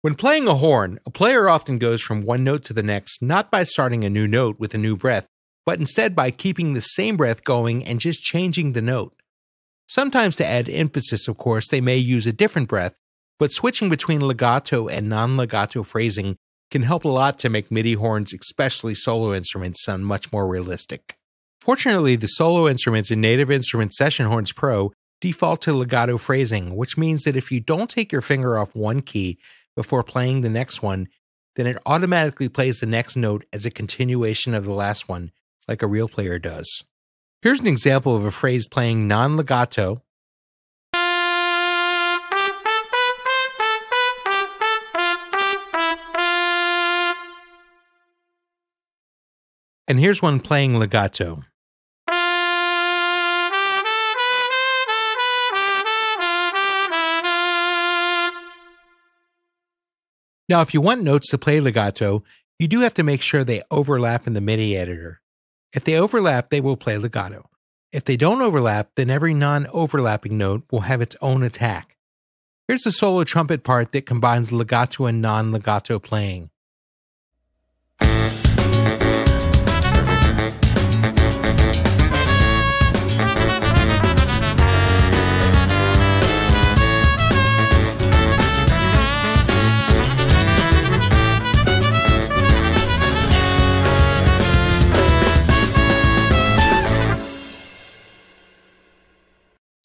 When playing a horn, a player often goes from one note to the next not by starting a new note with a new breath, but instead by keeping the same breath going and just changing the note. Sometimes to add emphasis, of course, they may use a different breath, but switching between legato and non-legato phrasing can help a lot to make MIDI horns, especially solo instruments, sound much more realistic. Fortunately, the solo instruments in Native Instruments Session Horns Pro default to legato phrasing, which means that if you don't take your finger off one key before playing the next one, then it automatically plays the next note as a continuation of the last one, like a real player does. Here's an example of a phrase playing non-legato. And here's one playing legato. Now, if you want notes to play legato, you do have to make sure they overlap in the MIDI editor. If they overlap, they will play legato. If they don't overlap, then every non-overlapping note will have its own attack. Here's the solo trumpet part that combines legato and non-legato playing.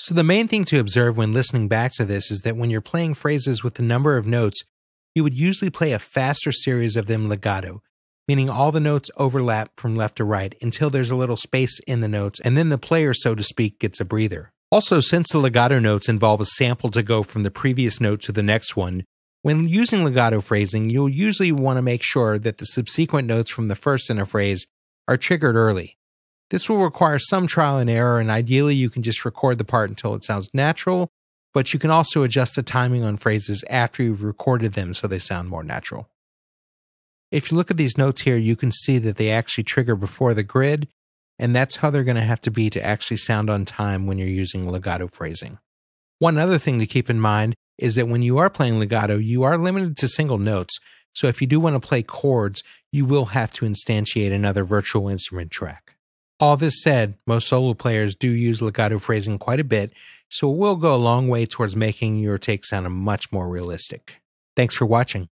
So the main thing to observe when listening back to this is that when you're playing phrases with a number of notes, you would usually play a faster series of them legato, meaning all the notes overlap from left to right until there's a little space in the notes, and then the player, so to speak, gets a breather. Also, since the legato notes involve a sample to go from the previous note to the next one, when using legato phrasing, you'll usually want to make sure that the subsequent notes from the first in a phrase are triggered early. This will require some trial and error, and ideally you can just record the part until it sounds natural, but you can also adjust the timing on phrases after you've recorded them so they sound more natural. If you look at these notes here, you can see that they actually trigger before the grid, and that's how they're going to have to be to actually sound on time when you're using legato phrasing. One other thing to keep in mind is that when you are playing legato, you are limited to single notes, so if you do want to play chords, you will have to instantiate another virtual instrument track. All this said, most solo players do use legato phrasing quite a bit, so it will go a long way towards making your take sound much more realistic. Thanks for watching.